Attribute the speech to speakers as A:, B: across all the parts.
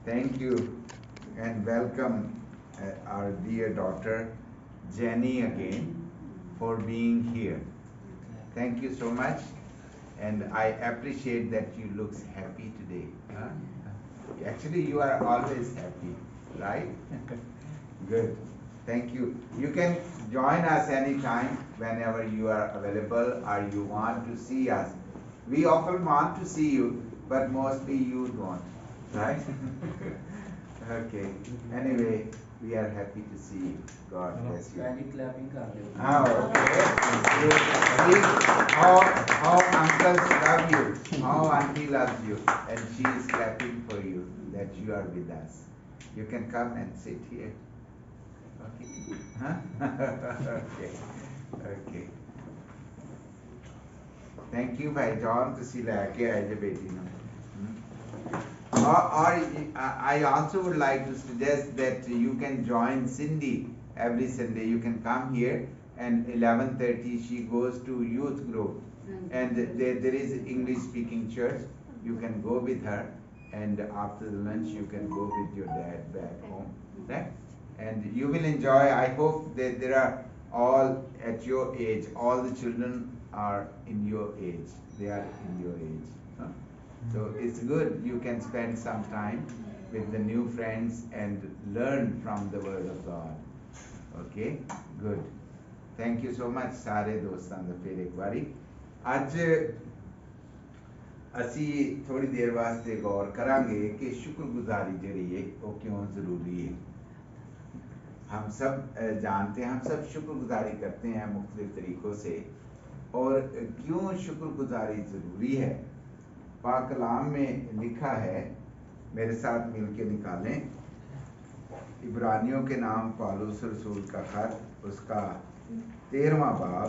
A: Thank you and welcome our dear daughter Jenny again for being here. Thank you so much, and I appreciate that you look happy today. Huh? Actually, you are always happy, right? Good. Thank you. You can join us anytime whenever you are available or you want to see us. We often want to see you, but mostly you don't, right? Okay. Anyway, we are happy to see you. God bless you.
B: clapping kar rahe ho.
A: Oh, okay. See how uncles love you, how auntie loves you, and she is clapping for you that you are with us. You can come and sit here. Okay. Huh? Okay. Okay. Thank you, भाई John तुसी लेके आए जे बेटी ਨੂੰ or I also would like to suggest that you can join Cindy every Sunday. You can come here, and 11:30 she goes to youth group, and there is English speaking church. You can go with her, and after the lunch you can go with your dad back home, right? And you will enjoy. I hope that there are all at your age. All the children are in your age. They are in your age. Huh? So it's good. You can spend some time with the new friends and learn from the Word of God. Okay? Good. Thank you so much, ਸਾਰੇ ਦੋਸਤਾਂ ਦਾ ਫਿਰ ਇੱਕ ਵਾਰੀ ਅੱਜ ਅਸੀਂ ਥੋੜੀ ਦੇਰ ਵਾਸਤੇ ਗੌਰ ਕਰਾਂਗੇ ਕਿ ਸ਼ੁਕਰਗੁਜ਼ਾਰੀ ਜਿਹੜੀ ਹੈ ਉਹ ਕਿਉਂ ਜ਼ਰੂਰੀ ਹੈ ہم سب جانتے ہیں ہم سب شکر گزاری کرتے ہیں مختلف طریقوں سے اور کیوں شکر گزاری ضروری ہے پاک کلام میں لکھا ہے میرے ساتھ مل کے نکالیں عبرانیوں کے نام پالوس رسول کا خط اس کا 13واں باب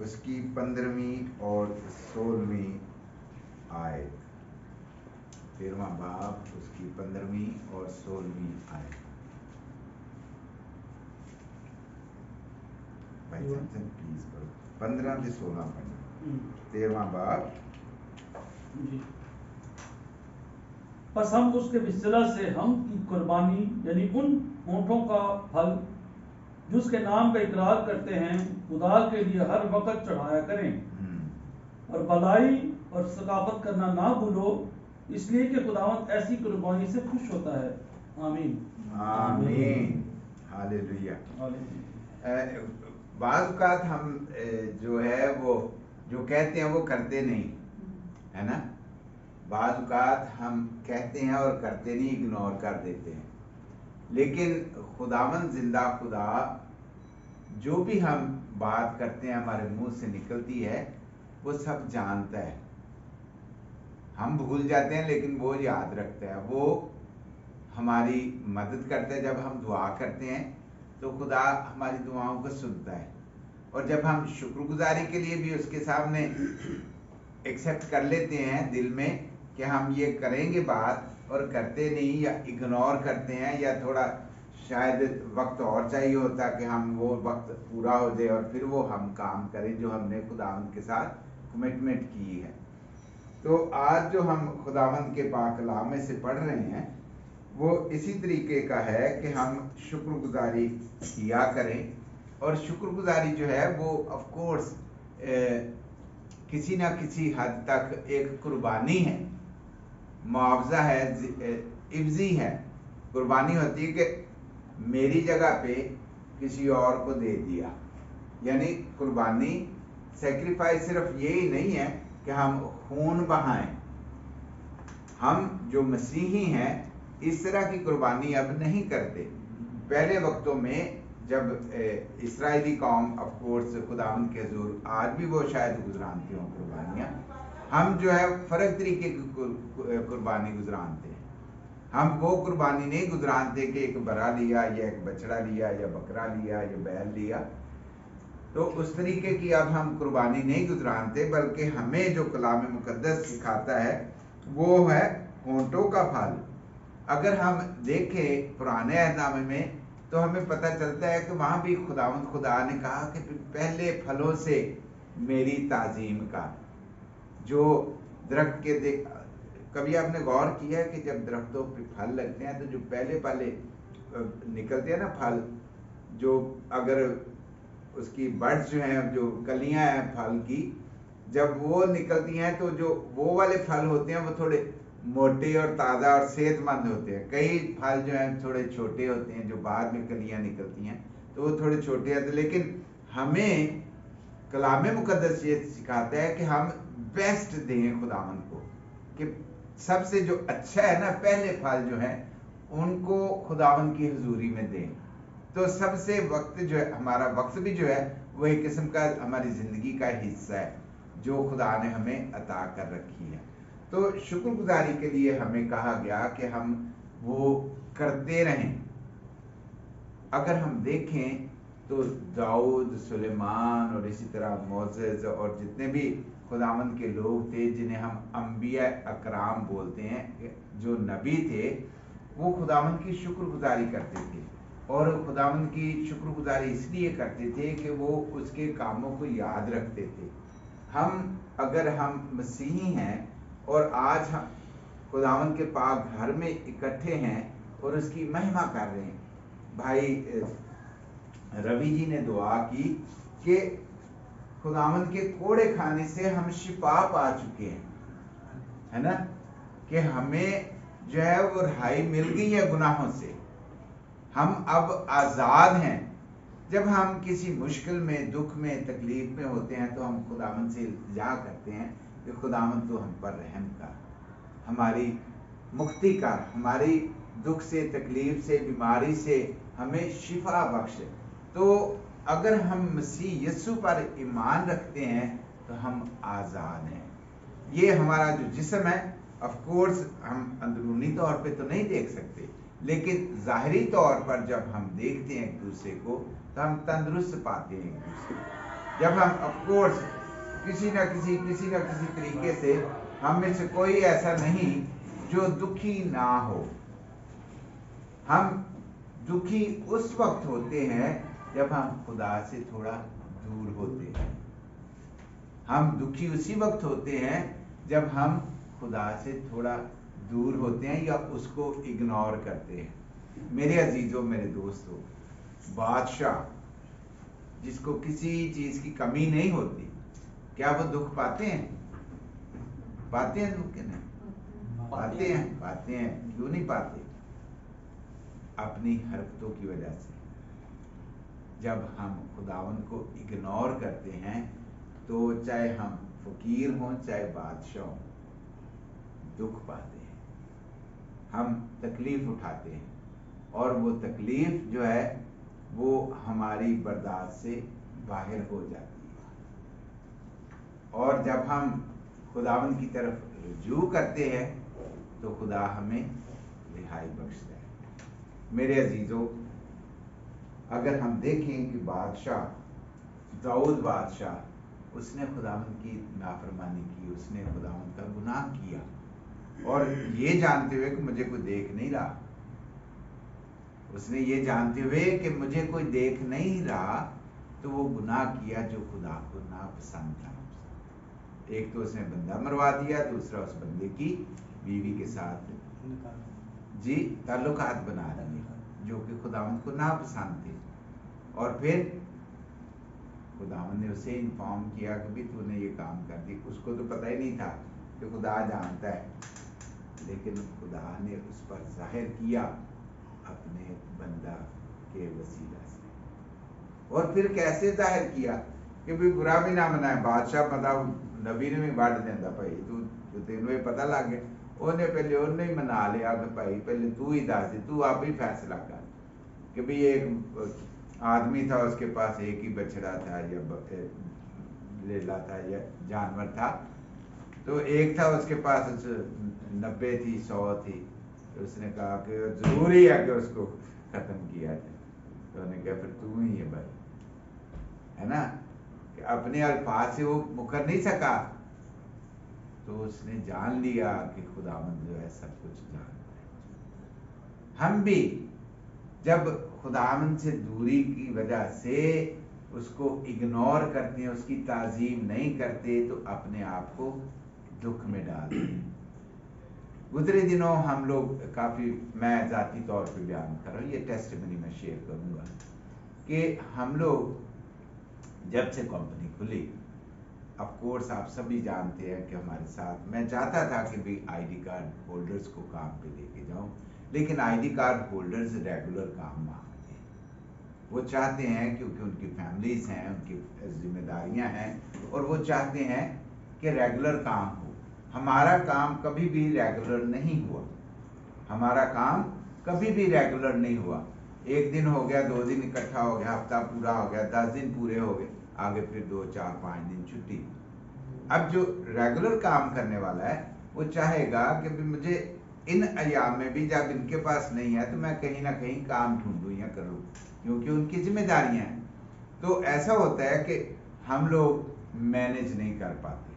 A: اس کی 15ویں اور 16ویں آیت 13واں باب اس کی 15ویں اور 16ویں آیت بھائی جان پلیز پڑھو 15 سے 16 پڑھو 13واں باب
C: پس ہم اس کے وسیلہ سے ہم کی قربانی یعنی ان ہونٹوں کا پھل جس کے نام کا اقرار کرتے ہیں خدا کے لیے ہر وقت چڑھایا کریں اور بھلائی اور ثقافت کرنا نہ بھولو اس لیے کہ خداوند ایسی قربانی سے خوش ہوتا ہے آمین
A: آمین ہاللیلویہ بعض اوقات ہم جو ہے وہ جو کہتے ہیں وہ کرتے نہیں ہے نا بعض اوقات ہم کہتے ہیں اور کرتے نہیں اگنور کر دیتے ہیں لیکن خداوند زندہ خدا جو بھی ہم بات کرتے ہیں ہمارے منہ سے نکلتی ہے وہ سب جانتا ہے ہم بھول جاتے ہیں لیکن وہ یاد رکھتا ہے وہ ہماری مدد کرتا ہے جب ہم دعا کرتے ہیں تو خدا ہماری دعاؤں کو سنتا ہے اور جب ہم شکر گزاری کے لیے بھی اس کے سامنے ایکسیپٹ کر لیتے ہیں دل میں کہ ہم یہ کریں گے بات اور کرتے نہیں یا اگنور کرتے ہیں یا تھوڑا شاید وقت اور چاہیے ہوتا کہ ہم وہ وقت پورا ہو جائے اور پھر وہ ہم کام کریں جو ہم نے خداوند کے ساتھ کمٹمنٹ کی ہے تو آج جو ہم خداوند کے پاک کلام میں سے پڑھ رہے ہیں وہ اسی طریقے کا ہے کہ ہم شکر گزاری کیا کریں اور شکر گزاری جو ہے وہ آف کورس کسی نہ کسی حد تک ایک قربانی ہے معاوضہ ہے عوضی ہے قربانی ہوتی ہے کہ میری جگہ پہ کسی اور کو دے دیا یعنی قربانی سیکریفائس صرف یہی نہیں ہے کہ ہم خون بہائیں ہم جو مسیحی ہیں اس طرح کی قربانی اب نہیں کرتے پہلے وقتوں میں جب اسرائیلی قوم آف کورس خداوند کے حضور آج بھی وہ شاید گزرانتی ہوں قربانیاں ہم جو ہے فرق طریقے کی قربانی گزرانتے ہیں ہم وہ قربانی نہیں گزرانتے کہ ایک برا لیا یا ایک بچڑا لیا یا بکرا لیا یا بیل لیا تو اس طریقے کی اب ہم قربانی نہیں گزرانتے بلکہ ہمیں جو کلام مقدس سکھاتا ہے وہ ہے ہونٹوں کا پھل अगर हम देखें पुराने अहदनामे में तो हमें पता चलता है कि वहाँ भी खुदा ने कहा कि पहले फलों से मेरी ताजीम का। जो दरख्त के देख, कभी आपने गौर किया है कि जब दरख्तों पे फल लगते हैं तो जो पहले निकलते हैं ना फल, जो अगर उसकी बड्स जो हैं, जो कलियां हैं फल की, जब वो निकलती हैं तो जो वो वाले फल होते हैं वो थोड़े मोटे और ताज़ा और सेहतमंद होते हैं। कई फल जो हैं थोड़े छोटे होते हैं, जो बाद में कलियां निकलती हैं तो वो थोड़े छोटे होते हैं। लेकिन हमें कलाम मुकद्दस ये सिखाता है कि हम बेस्ट दें खुदावंद को, कि सबसे जो अच्छा है ना, पहले फल जो है उनको खुदावंद की हुजूरी में दें। तो सबसे वक्त जो है, हमारा वक्त भी जो है वो एक किस्म का हमारी ज़िंदगी का हिस्सा है जो खुदा ने हमें अता कर रखी है। तो शुक्रगुजारी के लिए हमें कहा गया कि हम वो करते रहें। अगर हम देखें तो दाऊद, सुलेमान और इसी तरह मोसेस और जितने भी खुदावंद के लोग थे जिन्हें हम अंबिया अकराम बोलते हैं, जो नबी थे, वो खुदावंद की शुक्रगुजारी करते थे। और खुदावंद की शुक्रगुजारी इसलिए करते थे कि वो उसके कामों को याद रखते थे। अगर हम मसीही हैं और आज हम खुदावंद के पाक घर में इकट्ठे हैं और उसकी महिमा कर रहे हैं। भाई रवि जी ने दुआ की कि खुदावंद के कोड़े खाने से हम शिफा पा चुके हैं, है ना, कि हमें जो है वो रिहाई मिल गई है गुनाहों से, हम अब आज़ाद हैं। जब हम किसी मुश्किल में, दुख में, तकलीफ में होते हैं तो हम खुदावंद से इल्तिजा करते हैं कि खुदावंद तो हम पर रहम कर, हमारी मुक्ति कर, हमारी दुख से, तकलीफ से, बीमारी से हमें शिफा बख्श। तो अगर हम मसीह यीशु पर ईमान रखते हैं तो हम आज़ाद हैं। ये हमारा जो जिस्म है, ऑफ कोर्स हम अंदरूनी तौर पे तो नहीं देख सकते, लेकिन ज़ाहरी तौर पर जब हम देखते हैं एक दूसरे को तो हम तंदुरुस्त पाते हैं एक दूसरे को। जब हम ऑफ कोर्स किसी न किसी तरीके से, हम में से कोई ऐसा नहीं जो दुखी ना हो। हम दुखी उस वक्त होते हैं जब हम खुदा से थोड़ा दूर होते हैं। हम दुखी उसी वक्त होते हैं जब हम खुदा से थोड़ा दूर होते हैं या उसको इग्नोर करते हैं। मेरे अजीजों, मेरे दोस्तों, बादशाह जिसको किसी चीज की कमी नहीं होती, क्या वो दुख पाते हैं? पाते हैं दुख के नहीं? पाते हैं। क्यों नहीं पाते? अपनी हरकतों की वजह से। जब हम खुदावंद को इग्नोर करते हैं तो चाहे हम फकीर हों चाहे बादशाह हों, दुख पाते हैं, हम तकलीफ उठाते हैं, और वो तकलीफ जो है वो हमारी बर्दाश्त से बाहर हो जाती है। और जब हम खुदावंद की तरफ रुजू करते हैं तो खुदा हमें रिहाई बख्शता है। मेरे अजीजों, अगर हम देखें कि बादशाह दाऊद बादशाह, उसने खुदावंद की नाफरमानी की, उसने खुदावंद का गुनाह किया, और ये जानते हुए कि मुझे कोई देख नहीं रहा, उसने ये जानते हुए कि मुझे कोई देख नहीं रहा, तो वो गुनाह किया जो खुदा को नापसंद था। एक तो उसने बंदा मरवा दिया, दूसरा उस बंदे की बीवी के साथ जी ताल्लुकात बना लिए जो कि खुदावंद को नापसंद थे। और फिर खुदावंद ने उसे इन्फॉर्म किया कि भी तूने ये काम कर दी। उसको तो पता ही नहीं था कि खुदा जानता है, लेकिन खुदा ने उस पर जाहिर किया अपने बंदा के वसीला से। और फिर कैसे जाहिर किया कि भी बुरा भी ना मनाए। बादशाह मतलब नबी ने भी बाढ़ देंदा, भाई तू तेनों ये पता लग गया, उन्हें पहले उन्हें ही मना लिया कि भाई पहले तू ही दस दे, तू आप ही फैसला कर कि भी एक आदमी था, उसके पास एक ही बछड़ा था या लेला था या जानवर था, तो एक था उसके पास 90 थी, 100 थी। तो उसने कहा कि जरूरी है कि उसको खत्म किया जाए। तो उन्होंने कहा फिर तू ही है भाई, है ना, कि अपने अल्फाज से वो मुकर नहीं सका। तो उसने जान लिया कि खुदावंद जो है सब कुछ जानता है। हम भी जब खुदावंद से दूरी की वजह से उसको इग्नोर करते हैं, उसकी ताजीम नहीं करते, तो अपने आप को दुख में डालते हैं। गुजरे दिनों हम लोग काफ़ी, मैं ज़ाती तौर पे बयान कर रहा हूँ, ये टेस्टिमनी में शेयर करूँगा कि हम लोग जब से कंपनी खुली, ऑफ कोर्स आप सभी जानते हैं कि हमारे साथ मैं चाहता था कि भी आईडी कार्ड होल्डर्स को काम पे लेके जाऊं, लेकिन आईडी कार्ड होल्डर्स रेगुलर काम मांगते हैं। वो चाहते हैं, क्योंकि उनकी फैमिलीज हैं, उनकी जिम्मेदारियां हैं, और वो चाहते हैं कि रेगुलर काम हो। हमारा काम कभी भी रेगुलर नहीं हुआ, हमारा काम कभी भी रेगुलर नहीं हुआ। एक दिन हो गया, 2 दिन इकट्ठा हो गया, हफ्ता पूरा हो गया, 10 दिन पूरे हो गए, आगे फिर 2, 4, 5 दिन छुट्टी। अब जो रेगुलर काम करने वाला है वो चाहेगा कि भी मुझे इन अयाम में भी जब इनके पास नहीं है तो मैं कहीं ना कहीं काम ढूंढूं या करूं, क्योंकि उनकी जिम्मेदारियां हैं। तो ऐसा होता है कि हम लोग मैनेज नहीं कर पाते,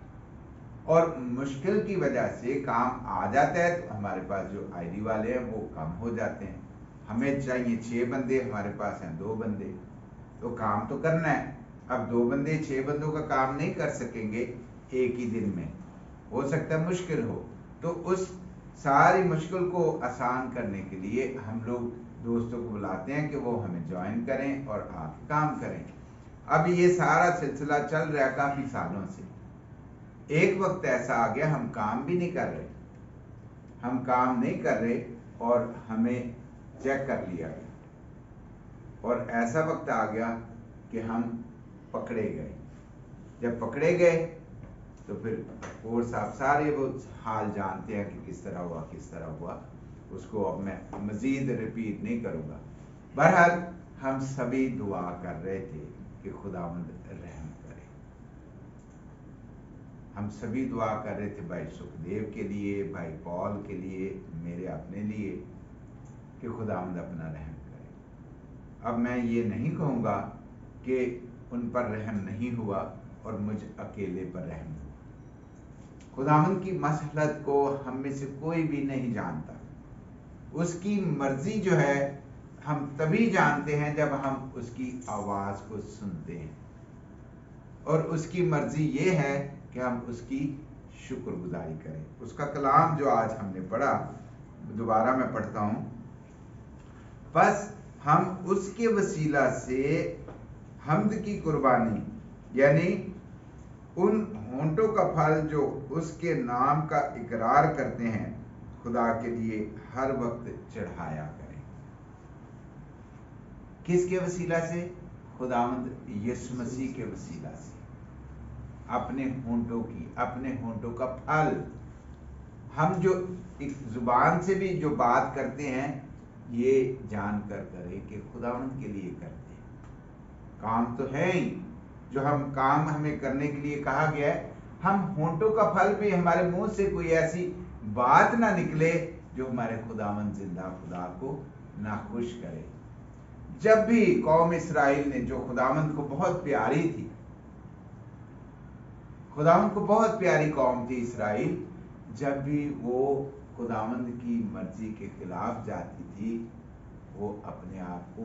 A: और मुश्किल की वजह से काम आ जाता है तो हमारे पास जो आईडी वाले हैं वो कम हो जाते हैं। हमें चाहिए 6 बंदे, हमारे पास हैं 2 बंदे, तो काम तो करना है। अब 2 बंदे 6 बंदों का काम नहीं कर सकेंगे एक ही दिन में, हो सकता है मुश्किल हो। तो उस सारी मुश्किल को आसान करने के लिए हम लोग दोस्तों को बुलाते हैं कि वो हमें ज्वाइन करें और आके काम करें। अब ये सारा सिलसिला चल रहा है काफी सालों से। एक वक्त ऐसा आ गया हम काम भी नहीं कर रहे, हम काम नहीं कर रहे, और हमें चेक कर लिया गया, और ऐसा वक्त आ गया कि हम पकड़े गए। जब पकड़े गए तो फिर कोर्स आप सारे वो हाल जानते हैं कि किस तरह हुआ, उसको अब मैं मजीद रिपीट नहीं करूँगा। बहरहाल हम सभी दुआ कर रहे थे कि खुदावंद रहम करे। हम सभी दुआ कर रहे थे भाई सुखदेव के लिए, भाई पॉल के लिए, मेरे अपने लिए, कि खुदावंद अपना रहम करे। अब मैं ये नहीं कहूँगा कि उन पर रहम नहीं हुआ और मुझ अकेले पर रहम हुआ। खुदावंद की मसलहत को हम में से कोई भी नहीं जानता। उसकी मर्जी जो है हम तभी जानते हैं जब हम उसकी आवाज को सुनते हैं, और उसकी मर्जी ये है कि हम उसकी शुक्रगुजारी करें। उसका कलाम जो आज हमने पढ़ा, दोबारा मैं पढ़ता हूं, बस हम उसके वसीला से हम्द की कुर्बानी, यानी उन होंठों का फल जो उसके नाम का इकरार करते हैं, खुदा के लिए हर वक्त चढ़ाया करें। किसके वसीला से? खुदावंद यीशु मसीह के वसीला से। अपने होंठों का फल, हम जो एक जुबान से भी जो बात करते हैं, ये जानकर करें कि खुदावंद के लिए करते हैं। काम तो है ही, जो हम काम हमें करने के लिए कहा गया है, हम होंठों का फल भी, हमारे मुंह से कोई ऐसी बात ना निकले जो हमारे खुदावंद जिंदा खुदा को नाखुश करे। जब भी कौम इस्राइल ने, जो खुदावंद को बहुत प्यारी थी, खुदावंद को बहुत प्यारी कौम थी इस्राइल, जब भी वो खुदावंद की मर्जी के खिलाफ जाती थी, वो अपने आप को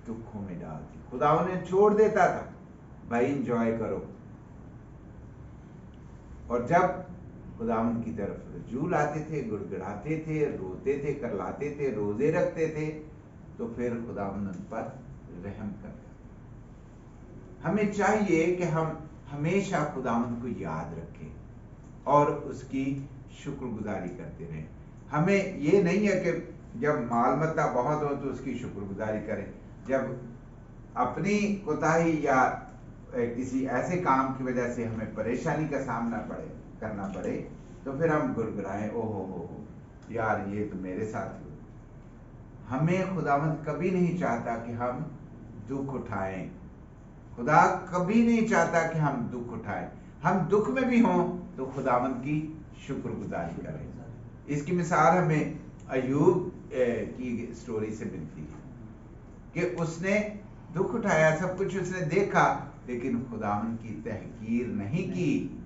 A: दुखों में डालती। खुदावंद ने छोड़ देता था, भाई एंजॉय करो। और जब खुदावंद की तरफ रजूल आते थे, गुड़गड़ाते थे, रोते थे, करलाते थे, रोजे रखते थे, तो फिर खुदावंद उन पर रहम करता। हमें चाहिए कि हम हमेशा खुदावंद को याद रखें और उसकी शुक्रगुजारी करते रहें। हमें ये नहीं है कि जब माल मत्ता बहुत हो तो उसकी शुक्रगुजारी करें, जब अपनी कोताही या किसी ऐसे काम की वजह से हमें परेशानी का सामना करना पड़े, तो फिर हम गुड़गुड़ाएं, ओ हो यार ये तो मेरे साथ हुआ। हमें खुदावंद कभी नहीं चाहता कि हम दुख उठाएं। खुदा कभी नहीं चाहता कि हम दुख उठाएं। हम दुख में भी हों तो खुदावंद की शुक्रगुजारी करें। इसकी मिसाल हमें अय्यूब की स्टोरी से मिलती है कि उसने दुख उठाया, सब कुछ उसने देखा, लेकिन खुदावंद की तहकीर नहीं की।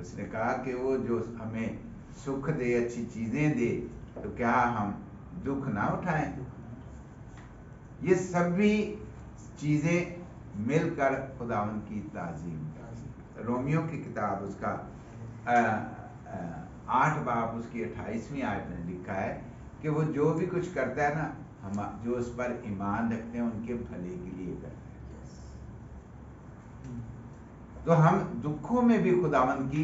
A: उसने कहा कि वो जो हमें सुख दे, अच्छी चीजें दे, तो क्या हम दुख ना उठाएं। ये सभी चीजें मिलकर खुदावंद की ताजीम। रोमियो की किताब उसका 8 बाब उसकी 28वीं आयत में लिखा है कि वो जो भी कुछ करता है ना, हम जो उस पर ईमान रखते हैं उनके भले के लिए करते हैं। तो हम दुखों में भी खुदावंद की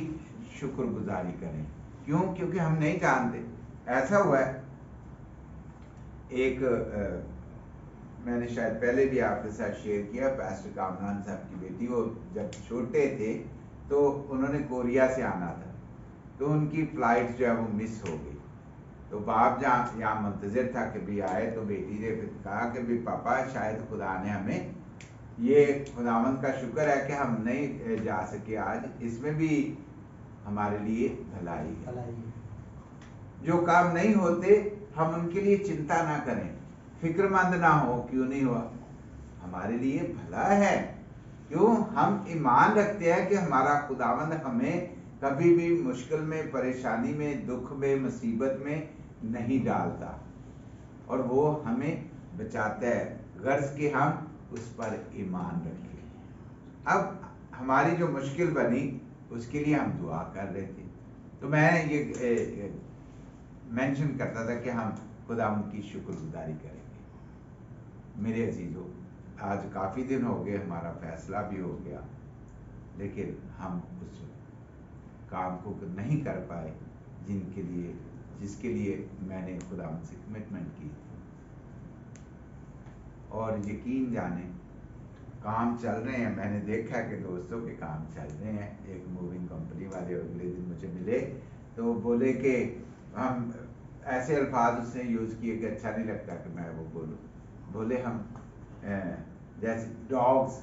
A: शुक्रगुजारी करें। क्यों? क्योंकि हम नहीं जानते। ऐसा हुआ है, एक मैंने शायद पहले भी आपके साथ शेयर किया, पास्टर कामरान साहब की बेटी, वो जब छोटे थे तो उन्होंने कोरिया से आना था, तो उनकी फ्लाइट जो है वो मिस हो गई। तो बाप जहाँ यहाँ मुंतजिर था कि भी आए, तो बेटी ने फिर कहा कि भी पापा शायद खुदा ने हमें, ये खुदावंद का शुक्र है कि हम नहीं जा सके आज, इसमें भी हमारे लिए भलाई है। जो काम नहीं होते हम उनके लिए चिंता ना करें, फिक्रमंद ना हो, क्यों नहीं हुआ, हमारे लिए भला है। क्यों? हम ईमान रखते हैं कि हमारा खुदावंद हमें कभी भी मुश्किल में, परेशानी में, दुख में, मुसीबत में नहीं डालता और वो हमें बचाता है, गर्ज के हम उस पर ईमान रखें। अब हमारी जो मुश्किल बनी उसके लिए हम दुआ कर रहे थे, तो मैं ये मेंशन करता था कि हम खुदावंद की शुक्रगुजारी करेंगे। मेरे अजीजों, आज काफ़ी दिन हो गए, हमारा फैसला भी हो गया, लेकिन हम उस काम को नहीं कर पाए जिसके लिए मैंने खुदावंद से कमिटमेंट की थी। और यकीन जाने काम चल रहे हैं। मैंने देखा कि दोस्तों के काम चल रहे हैं। एक मूविंग कंपनी वाले अगले दिन मुझे मिले तो बोले कि हम ऐसे अल्फाज उसने यूज़ किए कि अच्छा नहीं लगता कि मैं वो बोलूँ। बोले हम जैसे डॉग्स,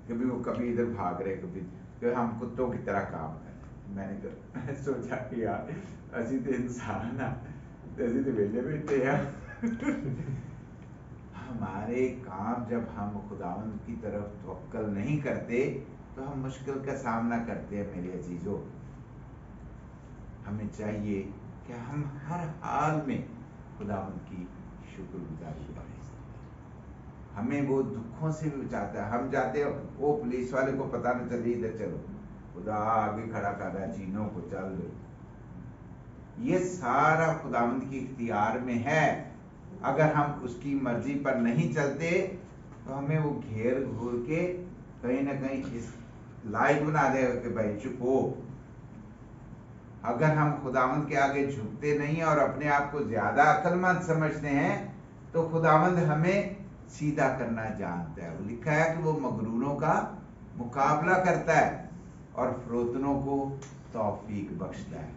A: कभी इधर भाग रहे, कभी हम कुत्तों की तरह काम कर रहे। मैंने सोचा कि यार असी तो इंसान असी तो वेले बैठे हैं। हमारे काम जब हम खुदावंद की तरफ तवक्कल नहीं करते तो हम मुश्किल का सामना करते हैं। मेरे अजीजों, हमें चाहिए कि हम हर हाल में खुदावंद की शुक्रगुजारी करें। हमें वो दुखों से भी बचाता है। हम जाते हो, वो पुलिस वाले को पता न चले, इधर चलो, खुदा आगे खड़ा कर रहा है, चीनों को चल दो। ये सारा खुदावंद की इख्तियार में है। अगर हम उसकी मर्जी पर नहीं चलते तो हमें वो घेर घूर के कहीं ना कहीं इस लायक बना देगा कि भाई चुप हो। अगर हम खुदावंद के आगे झुकते नहीं और अपने आप को ज्यादा अक्लमंद समझते हैं तो खुदावंद हमें सीधा करना जानता है। वो लिखा है कि वो मगरूरों का मुकाबला करता है और फरोतनों को तौफीक बख्शता है।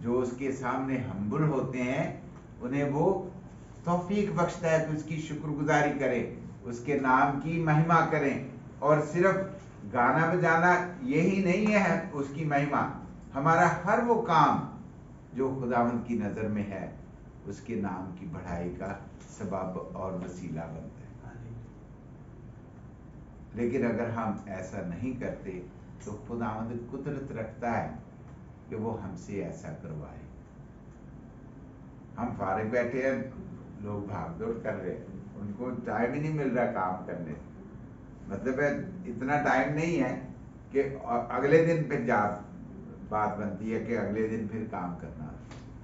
A: जो उसके सामने हम्बल होते हैं उन्हें वो तौफीक बख्शता है कि उसकी शुक्रगुजारी करें, उसके नाम की महिमा करें। और सिर्फ गाना बजाना यही नहीं है उसकी महिमा, हमारा हर वो काम जो खुदावंद की नज़र में है उसके नाम की बढ़ाई का सबब और वसीला बनता है। लेकिन अगर हम ऐसा नहीं करते तो खुदावंद कुदरत रखता है कि वो हमसे ऐसा करवाए। हम फारिग बैठे हैं, लोग भाग दौड़ कर रहे हैं, उनको टाइम ही नहीं मिल रहा काम करने। मतलब है इतना टाइम नहीं है कि अगले दिन फिर बात बनती है कि अगले दिन फिर काम करना।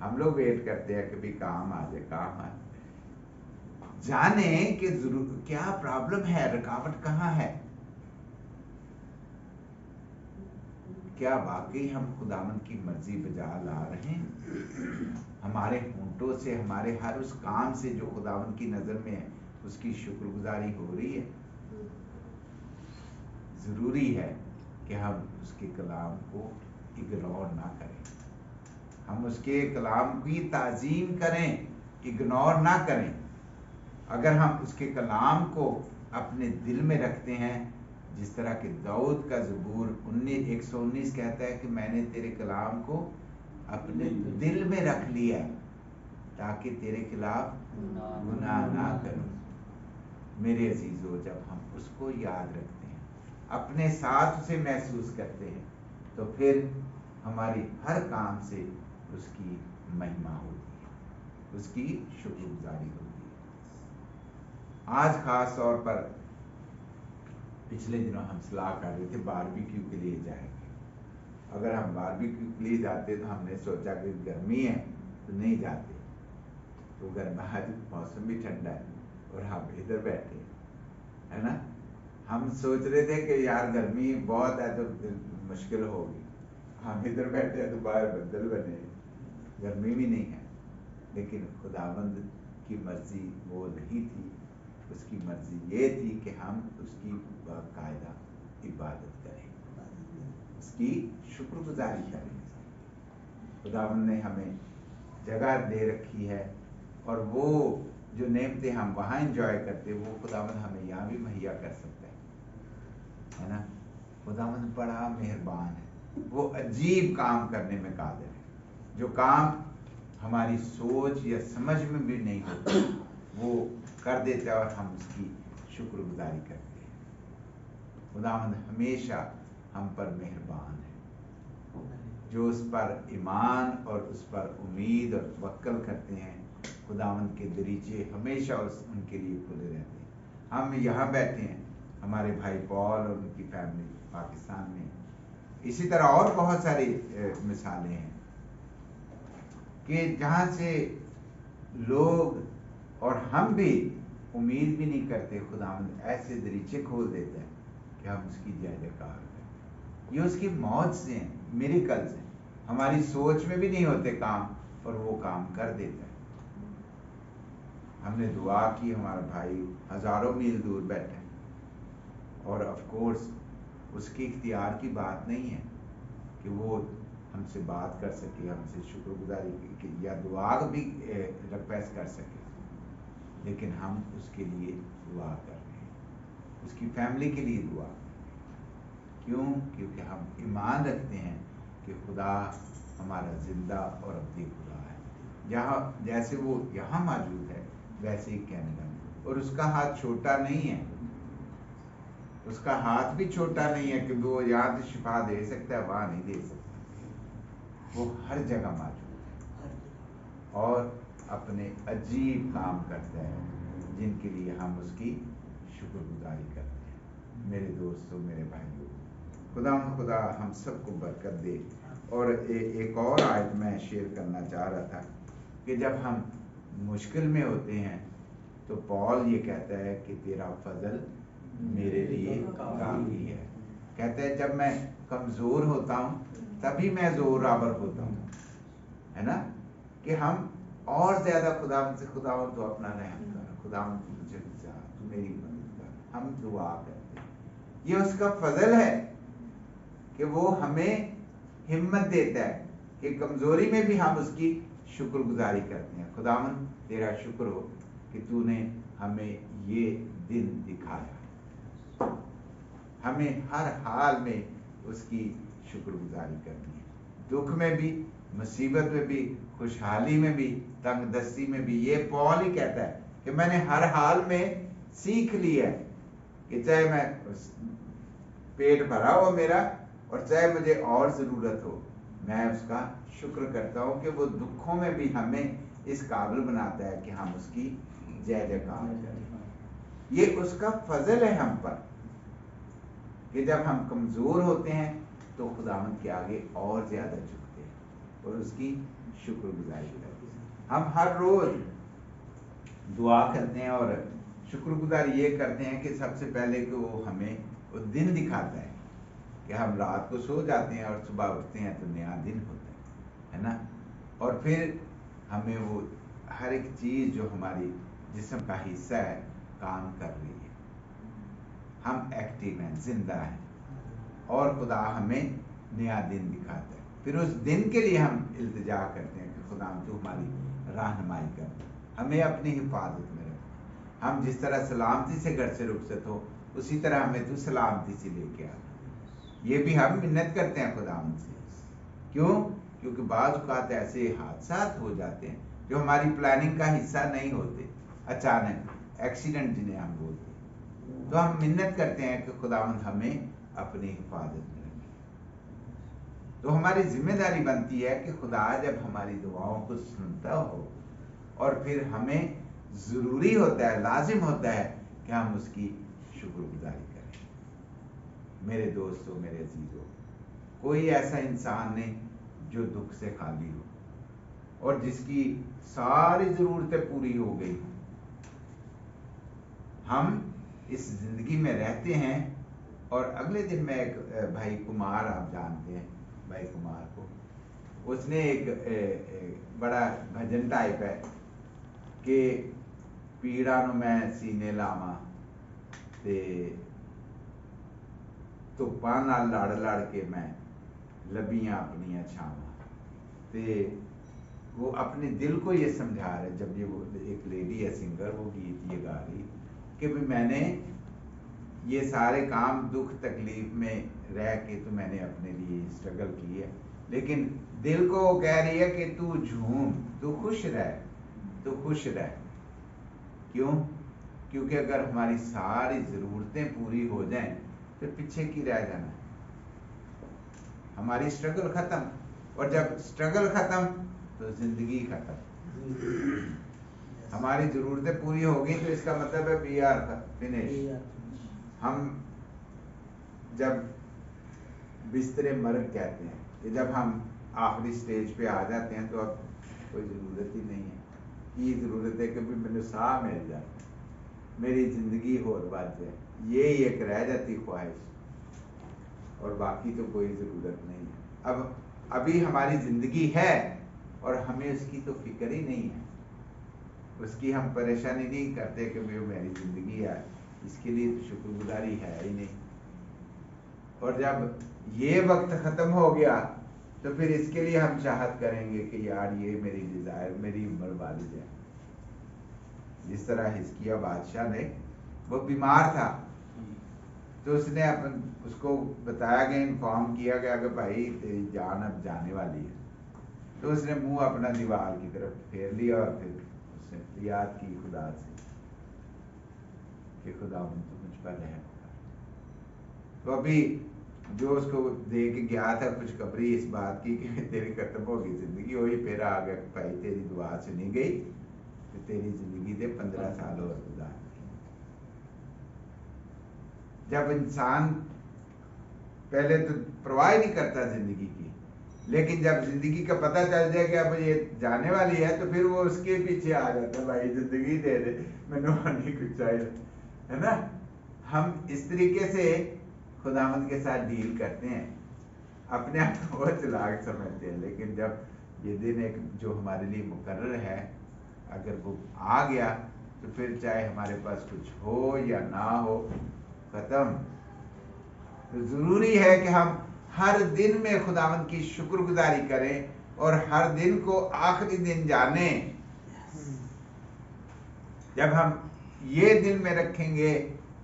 A: हम लोग वेट करते हैं कि भी काम आ जाए, काम आ जाए। जाने कि क्या प्रॉब्लम है, रुकावट कहाँ है। क्या वाकई हम खुदावंद की मर्जी बजा ला रहे हैं? हमारे होंठों से, हमारे हर उस काम से जो खुदावंद की नजर में है उसकी शुक्रगुजारी हो रही है? जरूरी है कि हम उसके कलाम को इग्नोर ना करें, हम उसके कलाम की ताजीम करें, इग्नोर ना करें। अगर हम उसके कलाम को अपने दिल में रखते हैं, जिस तरह के दाऊद का ज़बूर 119 कहता है कि मैंने तेरे कलाम को अपने दिल में रख लिया ताकि तेरे खिलाफ गुनाह ना करूं। मेरे अजीजों, जब हम उसको याद रखते हैं, अपने साथ उसे महसूस करते हैं, तो फिर हमारी हर काम से उसकी महिमा होती है। उसकी शुक्रगुजारी होती है। आज खास तौर पर पिछले दिनों हम सलाह कर रहे थे बारबेक्यू के लिए जाएंगे। अगर हम बारबेक्यू के लिए जाते तो हमने सोचा कि गर्मी है तो नहीं जाते, तो गर्म आज मौसम भी ठंडा है और हम इधर बैठे है ना। हम सोच रहे थे कि यार गर्मी बहुत है तो मुश्किल होगी, हम इधर बैठे हैं तो बाहर बदल बने, गर्मी भी नहीं है। लेकिन खुदावंद की मर्जी वो नहीं थी, उसकी मर्जी ये थी कि हम उसकी बाकायदा इबादत करें, उसकी शुक्रगुजारी करें। खुदावंद ने हमें जगह दे रखी है और वो जो नेमतें हम वहाँ एंजॉय करते वो खुदावंद हमें यहाँ भी मुहैया कर सकता है ना। खुदावंद बड़ा मेहरबान है, वो अजीब काम करने में कादिर है। जो काम हमारी सोच या समझ में भी नहीं होता वो कर देता है और हम उसकी शुक्रगुजारी करते हैं। खुदावंद हमेशा हम पर मेहरबान है। जो उस पर ईमान और उस पर उम्मीद और तवक्कल करते हैं, खुदावंद के दरीचे हमेशा उनके लिए खुले रहते हैं। हम यहाँ बैठे हैं, हमारे भाई पॉल और उनकी फैमिली पाकिस्तान में, इसी तरह और बहुत सारी मिसालें हैं कि जहाँ से लोग और हम भी उम्मीद भी नहीं करते, खुदावंद ऐसे दरीचे खोल देता है कि हम उसकी जय जयकार करें। ये उसकी मौज से हैं, मिरेकल से, हमारी सोच में भी नहीं होते काम और वो काम कर देता है। हमने दुआ की, हमारा भाई हजारों मील दूर बैठे हैं और ऑफ कोर्स उसकी इख्तियार की बात नहीं है कि वो हमसे बात कर सके, हमसे शुक्रगुजारी या दुआ भी रिक्वेस्ट कर सके, लेकिन हम उसके लिए दुआ कर रहे हैं, उसकी फैमिली के लिए दुआ कर रहे हैं। क्यों? क्योंकि हम ईमान रखते हैं कि खुदा हमारा जिंदा और अब्दी खुदा है। जहाँ जैसे वो यहाँ मौजूद है वैसे ही कनाडा में, और उसका हाथ छोटा नहीं है, उसका हाथ भी छोटा नहीं है कि वो यहाँ से शिफा दे सकता है वहाँ नहीं दे सकता। वो हर जगह मौजूद है और अपने अजीब काम करता है जिनके लिए हम उसकी शुक्रगुजारी करते हैं। मेरे दोस्तों, मेरे भाइयों, खुदा हम सबको बरकत दे। और एक और आयत मैं शेयर करना चाह रहा था कि जब हम मुश्किल में होते हैं तो पॉल ये कहता है कि तेरा फजल मेरे लिए काफी है। कहता है जब मैं कमजोर होता हूँ तभी मैं जोरावर होता हूँ, है ना। कि हम और ज्यादा खुदावंद से, खुदावंद तो अपना रहम कर, खुदावंद तू मुझे बचा, तू मेरी मदद कर, हम दुआ करते हैं। ये उसका फजल है कि वो हमें हिम्मत देता है कि कमजोरी में भी हम उसकी शुक्रगुजारी करते हैं। खुदावंद तेरा शुक्र हो कि तूने हमें ये दिन दिखाया, हमें हर हाल में उसकी शुक्रगुजारी करनी है, दुख में भी, मुसीबत में भी, खुशहाली में भी, तंगदस्ती में भी। ये पॉल ही कहता है कि मैंने हर हाल में सीख लिया है कि चाहे मैं पेट भरा हो मेरा और चाहे मुझे और जरूरत हो, मैं उसका शुक्र करता हूँ कि वो दुखों में भी हमें इस काबिल बनाता है कि हम उसकी जय जयकार करें। ये उसका फजल है हम पर कि जब हम कमजोर होते हैं तो खुदावंद के आगे और ज्यादा झुकते हैं और उसकी शुक्रगुजारी करते हैं। हम हर रोज दुआ करते हैं और शुक्रगुजारी ये करते हैं कि सबसे पहले कि वो हमें वो दिन दिखाता है कि हम रात को सो जाते हैं और सुबह उठते हैं तो नया दिन होता है ना। और फिर हमें वो हर एक चीज जो हमारी जिस्म का हिस्सा है काम कर रही है, हम एक्टिव हैं, जिंदा हैं, और खुदा हमें नया दिन दिखाता है। फिर उस दिन के लिए हम इल्तिजा करते हैं कि खुदा तू हमारी रहनुमाई कर, हमें अपनी हिफाजत में रख, हम जिस तरह सलामती से घर से रुखसत हो उसी तरह हमें तू सलामती से लेके आ। ये भी हम मिन्नत करते हैं खुदा से। क्यों? क्योंकि बाज़ औक़ात ऐसे हादसात हो जाते हैं जो हमारी प्लानिंग का हिस्सा नहीं होते, अचानक एक्सीडेंट जिन्हें हम बोलते हैं, तो हम मिन्नत करते हैं कि खुदावंद हमें अपनी हिफाजत में रखे। तो हमारी जिम्मेदारी बनती है कि खुदा जब हमारी दुआओं को सुनता हो اور پھر ہمیں ضروری ہوتا ہے، لازم ہوتا ہے کہ ہم اس کی شکر گزاری کریں۔ میرے دوستوں، میرے عزیزوں، کوئی ایسا انسان نہیں جو دکھ سے خالی ہو اور جس کی ساری ضرورتیں پوری ہو گئی۔ ہم اس زندگی میں رہتے ہیں اور اگلے دن میں ایک بھائی کمار، آپ جانتے ہیں بھائی کمار کو، اس نے ایک بڑا بھجن ٹائپ ہے کہ پیڑا نو میں سینے لاواں تے دھپاں نال لڑ لڑ کے میں لبیاں اپنیاں چھاواں۔ تے وہ اپنے دل کو یہ سمجھا رہے، جب یہ وہ ایک لیڈی ہے سنگر، وہ گیت یہ گا رہی کہ میں نے یہ سارے کام دکھ تکلیف میں رہ کے تو میں نے اپنے لیے اسٹرگل کی ہے، لیکن دل کو وہ کہہ رہی ہے کہ تو جھوم، تو خوش رہ، تو خوش رہ۔ کیوں؟ کیونکہ اگر ہماری ساری ضرورتیں پوری ہو جائیں تو پیچھے کی رہ جانا ہے، ہماری اسٹرگل ختم، اور جب اسٹرگل ختم تو زندگی ختم۔ ہماری ضرورتیں پوری ہو گئی تو اس کا مطلب ہے وی آر فنش۔ ہم جب بستر مرگ کہتے ہیں کہ جب ہم آخری سٹیج پہ آ جاتے ہیں تو اب کوئی ضرورت ہی نہیں ہے، یہ ضرورت ہے کہ مجھے ساہ مل جائے، میری زندگی اور بات جائے، یہی ایک رہ جاتی خواہش، اور باقی تو کوئی ضرورت نہیں ہے۔ ابھی ہماری زندگی ہے اور ہمیں اس کی تو فکر ہی نہیں ہے، اس کی ہم پریشانی نہیں کرتے کہ میری زندگی ہے، اس کے لیے تو شکر گزاری ہے ہی نہیں۔ اور جب یہ وقت ختم ہو گیا تو پھر اس کے لیے ہم چاہت کریں گے کہ یار یہ میری ڈیزائر، میری عمر والی ہے۔ جس طرح حزقیہ بادشاہ نے، وہ بیمار تھا تو اس نے اس کو بتایا گیا، انفارم کیا گیا کہ بھائی تیری جان اب جانے والی ہے، تو اس نے منہ اپنا دیوار کی طرف پھیر لیا اور پھر اس نے یاد کی خدا سے کہ خدا تو مجھ پر رحم کر۔ تو ابھی جو اس کو دے کے گیا تھا خوشخبری اس بات کی کہ تیری ختم ہوگی زندگی، وہی پھر آ گیا کہ بھائی تیری دعا سے نہیں گئی کہ تیری زندگی دے 15 سال اور گزار۔ جب انسان پہلے تو پرواہ نہیں کرتا زندگی کی، لیکن جب زندگی کا پتہ چل جائے کہ اب یہ جانے والی ہے تو پھر وہ اس کے پیچھے آ جاتا ہے، بھائی زندگی دے دے، میں نے نہیں کچھ چاہیے، ہے نا۔ ہم اس طریقے سے خداوند کے ساتھ ڈیل کرتے ہیں، اپنے آپ کو چلاک سمجھتے ہیں، لیکن جب یہ دن ایک جو ہمارے لیے مقرر ہے اگر وہ آ گیا تو پھر چاہے ہمارے پاس کچھ ہو یا نہ ہو، ختم۔ تو ضروری ہے کہ ہم ہر دن میں خداوند کی شکر گزاری کریں اور ہر دن کو آخری دن جانیں۔ جب ہم یہ دل میں رکھیں گے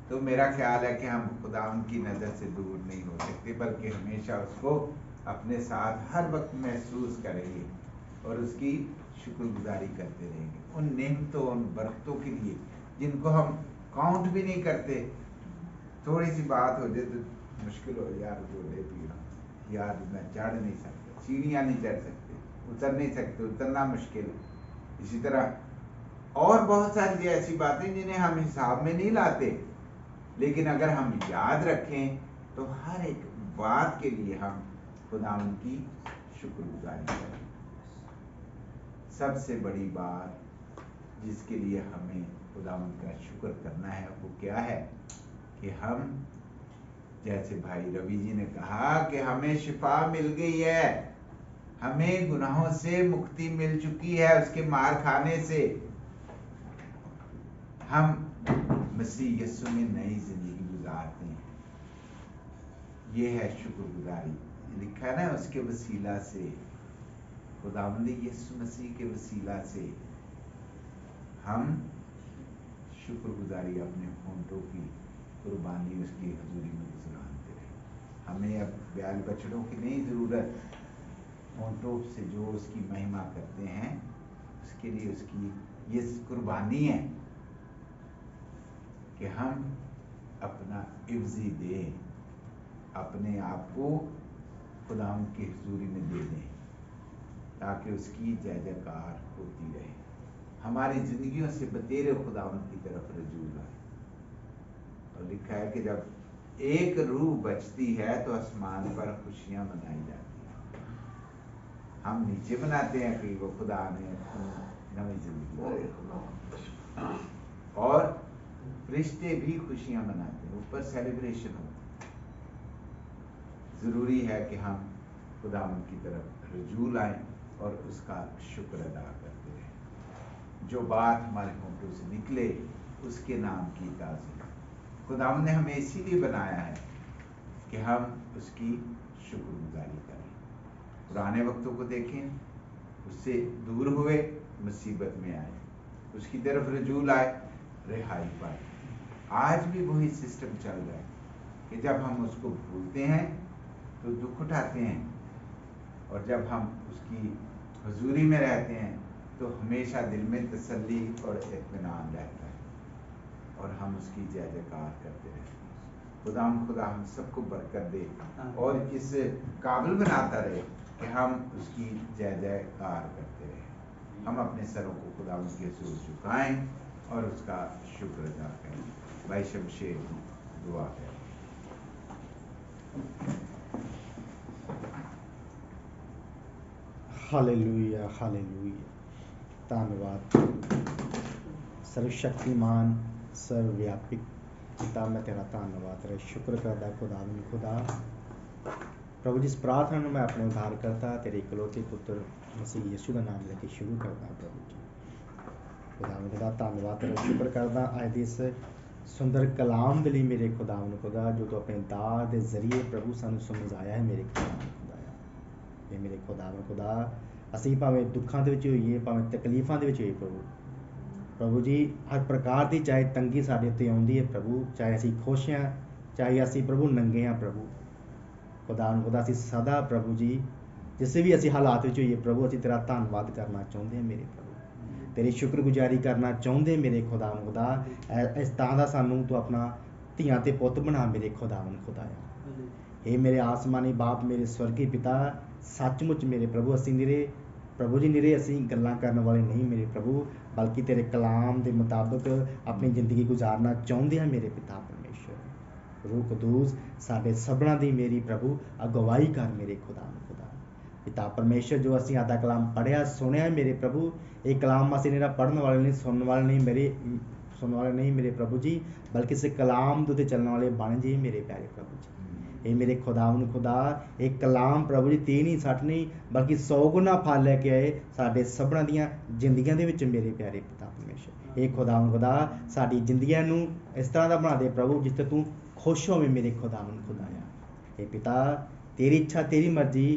A: تو میرا خیال ہے کہ ہم خداوند کی نظر سے دور نہیں ہو سکتے، بلکہ ہمیشہ اس کو اپنے ساتھ ہر وقت محسوس کریں گے اور اس کی شکر گزاری کرتے رہیں گے، ان نعمتوں، ان برکتوں کے لیے جن کو ہم کاؤنٹ بھی نہیں کرتے۔ تھوڑی سی بات ہو جائے تو مشکل ہو، یار گوڈے پیڑ، یار میں چڑھ نہیں سکتا، سیڑھیاں نہیں چڑھ سکتے، اتر نہیں سکتے، اترنا مشکل ہے۔ اسی طرح اور بہت ساری ایسی باتیں جنہیں ہم حساب میں نہیں لاتے، لیکن اگر ہم یاد رکھیں تو ہر ایک بات کے لیے ہم خداوند کی شکر گزاری کریں۔ سب سے بڑی بات جس کے لیے ہمیں خداوند کا شکر کرنا ہے وہ کیا ہے کہ ہم، جیسے بھائی روی جی نے کہا کہ ہمیں شفا مل گئی ہے، ہمیں گناہوں سے مکتی مل چکی ہے اس کے مار کھانے سے، ہم مسیح یسوع میں نئی زندگی گزارتے ہیں۔ یہ ہے شکر گزاری، لکھا نا اس کے وسیلہ سے، خداوند یسوع مسیح کے وسیلہ سے ہم شکر گزاری اپنے ہونٹوں کی قربانی اس کی حضوری میں گزرانتے رہے۔ ہمیں اب بیال بچڑوں کی نہیں ضرورت، ہونٹوں سے جو اس کی مہما کرتے ہیں اس کے لیے اس کی یہ قربانی ہے کہ ہم اپنا عوضی دیں، اپنے آپ کو خداوند کی حضوری میں دے دیں تاکہ اس کی جے جے کار ہوتی رہے۔ हमारी जिंदगियों से बतेरे खुदावंद की तरफ रजू लाए। और लिखा है कि जब एक रूह बचती है तो आसमान पर खुशियां मनाई जाती हैं। हम नीचे मनाते हैं कि वो खुदा ने नई जिंदगी दी, और फरिश्ते भी खुशियां मनाते हैं, ऊपर सेलिब्रेशन होता है। जरूरी है कि हम खुदावंद की तरफ रजू लाएं और उसका शुक्र अदा करते रहें। जो बात हमारे होंठों से निकले उसके नाम की ताज़ीम। खुदावंद ने हमें इसीलिए बनाया है कि हम उसकी शुक्रगुजारी करें। पुराने वक्तों को देखें, उससे दूर हुए, मुसीबत में आए, उसकी तरफ रजू लाए, रिहाई पाए। आज भी वही सिस्टम चल रहा है कि जब हम उसको भूलते हैं तो दुख उठाते हैं, और जब हम उसकी हुजूरी में रहते हैं तो हमेशा दिल में तसल्ली और इत्मीनान रहता है, और हम उसकी जय जयकार करते रहते हैं। खुदा हम सबको बरकत दे और इस काबिल बनाता रहे कि हम उसकी जय जयकार करते रहें। हम अपने सरों को खुदा के हुजूर झुकाएं और उसका शुक्र अदा करें। भाई शमशेर दुआ करें।
B: Hallelujah, hallelujah. धन्यवाद सर्वशक्तिमान सर्वव्यापी पिता, मैं तेरा धन्यवाद तेरा शुक्र करदा खुदा प्रभु जिस प्रार्थना ਨੂੰ मैं अपने उद्धारकर्ता तेरे इकलौते पुत्र मसीह यीशु ਦਾ ਨਾਮ ਲੈ ਕੇ ਸ਼ੁਰੂ ਕਰਦਾ ਪ੍ਰਭੂ ਜੀ। ਖੁਦਾਵੰਦ ਦਾ ਧੰਨਵਾਦ तेरा शुक्र करदा ਅੱਜ ਦੇ ਇਸ ਸੁੰਦਰ ਕਲਾਮ ਦੇ ਲਈ ਮੇਰੇ ਖੁਦਾਵੰਦ ਖੁਦਾ ਜੋ ਤੂੰ ਆਪਣੇ ਦਾਤ ਦੇ ਜ਼ਰੀਏ ਪ੍ਰਭੂ ਸਾਨੂੰ ਸਮਝਾਇਆ ਹੈ ਮੇਰੇ ਖੁਦਾਵੰਦ ਇਹ ਮੇਰੇ ਖੁਦਾਵੰਦ ਖੁਦਾ ਅਸੀਂ ਭਾਵੇਂ ਦੁੱਖਾਂ ਦੇ ਵਿੱਚ ਹੋਈਏ ਭਾਵੇਂ ਤਕਲੀਫਾਂ ਦੇ ਵਿੱਚ ਹੋਈਏ ਪ੍ਰਭੂ ਜੀ ਹਰ ਪ੍ਰਕਾਰ ਦੀ ਚਾਹੇ ਤੰਗੀ ਸਾਡੇ ਉੱਤੇ ਆਉਂਦੀ ਹੈ ਪ੍ਰਭੂ, ਚਾਹੇ ਅਸੀਂ ਖੁਸ਼ ਹਾਂ ਚਾਹੇ ਅਸੀਂ ਪ੍ਰਭੂ ਨੰਗੇ ਹਾਂ ਪ੍ਰਭੂ ਖੁਦਾ ਅਸੀਂ ਸਦਾ ਪ੍ਰਭੂ ਜੀ ਜਿਸ ਵੀ ਅਸੀਂ ਹਾਲਾਤ ਵਿੱਚ ਹੋਈਏ ਪ੍ਰਭੂ ਅਸੀਂ ਤੇਰਾ ਧੰਨਵਾਦ ਕਰਨਾ ਚਾਹੁੰਦੇ ਹਾਂ ਮੇਰੇ ਪ੍ਰਭੂ, ਤੇਰੀ ਸ਼ੁਕਰਗੁਜ਼ਾਰੀ ਕਰਨਾ ਚਾਹੁੰਦੇ ਮੇਰੇ ਖੁਦਾ ਇਸ ਤਰ੍ਹਾਂ ਦਾ ਸਾਨੂੰ ਤੂੰ ਆਪਣਾ ਧੀਆਂ ਤੇ ਪੁੱਤ ਬਣਾ ਮੇਰੇ ਖੁਦਾਇਆ। ਇਹ ਮੇਰੇ ਆਸਮਾਨੀ ਬਾਪ ਮੇਰੇ ਸਵਰਗੀ ਪਿਤਾ ਸੱਚਮੁੱਚ ਮੇਰੇ ਪ੍ਰਭੂ ਅਸੀਂ ਨਿਰੇ ਪ੍ਰਭੂ ਜੀ ਨਿਰੇ ਅਸੀਂ ਗੱਲਾਂ ਕਰਨ ਵਾਲੇ ਨਹੀਂ ਮੇਰੇ ਪ੍ਰਭੂ, ਬਲਕਿ ਤੇਰੇ ਕਲਾਮ ਦੇ ਮੁਤਾਬਕ ਆਪਣੀ ਜ਼ਿੰਦਗੀ ਗੁਜ਼ਾਰਨਾ ਚਾਹੁੰਦੇ ਹਾਂ ਮੇਰੇ ਪਿਤਾ ਪਰਮੇਸ਼ਰ। ਰੂਹ ਕਦੂਸ ਸਾਡੇ ਸਭਨਾਂ ਦੀ ਮੇਰੀ ਪ੍ਰਭੂ ਅਗਵਾਈ ਕਰ ਮੇਰੇ ਖੁਦਾ ਪਿਤਾ ਪਰਮੇਸ਼ਰ। ਜੋ ਅਸੀਂ ਆਦਾ ਕਲਾਮ ਪੜ੍ਹਿਆ ਸੁਣਿਆ ਮੇਰੇ ਪ੍ਰਭੂ, ਇਹ ਕਲਾਮ ਅਸੀਂ ਨਿਰਾ ਪੜ੍ਹਨ ਵਾਲੇ ਨਹੀਂ ਸੁਣਨ ਵਾਲੇ ਨਹੀਂ ਮੇਰੇ ਪ੍ਰਭੂ ਜੀ, ਬਲਕਿ ਇਸ ਕਲਾਮ ਦੇ ਉੱਤੇ ਚੱਲਣ ਵਾਲੇ ਬਣ ਜੇ ਮੇਰੇ ਪਿਆਰੇ ਪ੍ਰਭੂ ਜੀ। ਇਹ ਮੇਰੇ ਖੁਦਾ ਇਹ ਕਲਾਮ ਪ੍ਰਭੂ ਜੀ 30 ਨਹੀਂ 60 ਨਹੀਂ ਬਲਕਿ 100 ਗੁਣਾ ਫਲ ਲੈ ਕੇ ਆਏ ਸਾਡੇ ਸਭਨਾਂ ਦੀਆਂ ਜ਼ਿੰਦਗੀਆਂ ਦੇ ਵਿੱਚ ਮੇਰੇ ਪਿਆਰੇ ਪਿਤਾ ਪਰਮੇਸ਼ਰ। ਇਹ ਖੁਦਾ ਸਾਡੀ ਜ਼ਿੰਦਗੀਆਂ ਨੂੰ ਇਸ ਤਰ੍ਹਾਂ ਦਾ ਬਣਾ ਦੇ ਪ੍ਰਭੂ ਜਿਸ ਤੇ ਤੂੰ ਖੁਸ਼ ਹੋਵੇਂ ਮੇਰੇ ਖੁਦਾਇਆ। ਇਹ ਪਿਤਾ ਤੇਰੀ ਇੱਛਾ ਤੇਰੀ ਮਰਜ਼ੀ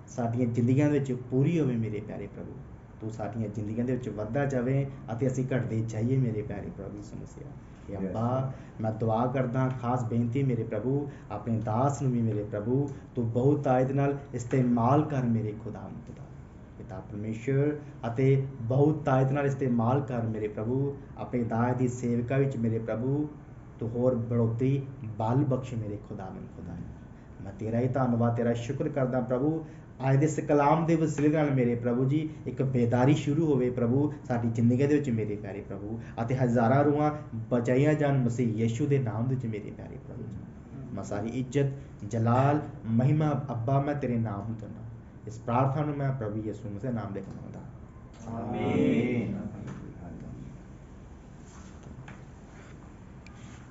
B: ਸਾਡੀਆਂ ਜ਼ਿੰਦਗੀਆਂ ਦੇ ਵਿੱਚ ਪੂਰੀ ਹੋਵੇ ਮੇਰੇ ਪਿਆਰੇ ਪ੍ਰਭੂ। ਤੂੰ ਸਾਡੀਆਂ ਜ਼ਿੰਦਗੀਆਂ ਦੇ ਵਿੱਚ ਵੱਧਦਾ ਜਾਵੇ ਅਤੇ ਅਸੀਂ ਘਟਦੇ ਜਾਈਏ ਮੇਰੇ ਪਿਆਰੇ ਪ੍ਰਭੂ ਸਮਸਿਆ। ਇਹ ਅੱਬਾ ਮੈਂ ਦੁਆ ਕਰਦਾ ਖਾਸ ਬੇਨਤੀ ਮੇਰੇ ਪ੍ਰਭੂ ਆਪਣੇ ਦਾਸ ਨੂੰ ਵੀ ਮੇਰੇ ਪ੍ਰਭੂ ਤੂੰ ਬਹੁਤ ਤਾਇਦ ਨਾਲ ਇਸਤੇਮਾਲ ਕਰ ਮੇਰੇ ਖੁਦਾ ਪਿਤਾ ਪਰਮੇਸ਼ਰ, ਅਤੇ ਬਹੁਤ ਤਾਇਦ ਨਾਲ ਇਸਤੇਮਾਲ ਕਰ ਮੇਰੇ ਪ੍ਰਭੂ ਆਪਣੇ ਦਾਸ ਦੀ ਸੇਵਕਾ ਵਿੱਚ ਮੇਰੇ ਪ੍ਰਭੂ ਤੂੰ ਹੋਰ ਬੜੋਤਰੀ ਬਲ ਬਖਸ਼ ਮੇਰੇ ਖੁਦਾ। ਮੈਂ ਤੇਰਾ ਹੀ ਧੰਨਵਾਦ ਤੇਰਾ ਸ਼ੁਕਰ ਕਰਦਾ ਪ੍ਰਭੂ ਅੱਜ ਦੇ ਇਸ ਕਲਾਮ ਦੇ ਵਸੀਲੇ ਨਾਲ ਮੇਰੇ ਪ੍ਰਭੂ ਜੀ ਇੱਕ ਬੇਦਾਰੀ ਸ਼ੁਰੂ ਹੋਵੇ ਪ੍ਰਭੂ ਸਾਡੀ ਜ਼ਿੰਦਗੀ ਦੇ ਵਿੱਚ ਮੇਰੇ ਪਿਆਰੇ ਪ੍ਰਭੂ, ਅਤੇ ਹਜ਼ਾਰਾਂ ਰੂਹਾਂ ਬਚਾਈਆਂ ਜਾਣ ਮਸੀਹ ਯੀਸ਼ੂ ਦੇ ਨਾਮ ਦੇ ਵਿੱਚ ਮੇਰੇ ਪਿਆਰੇ ਪ੍ਰਭੂ ਜੀ। ਮੈਂ ਸਾਰੀ ਇੱਜ਼ਤ ਜਲਾਲ ਮਹਿਮਾ ਅੱਬਾ ਮੈਂ ਤੇਰੇ ਨਾਮ ਨੂੰ ਦਿੰਦਾ। ਇਸ ਪ੍ਰਾਰਥਨਾ ਨੂੰ ਮੈਂ ਪ੍ਰਭੂ ਯਿਸੂ ਮਸੀਹ ਨਾਮ ਦੇ ਨਾਮ ਮੰਗਦਾ, ਆਮੀਨ।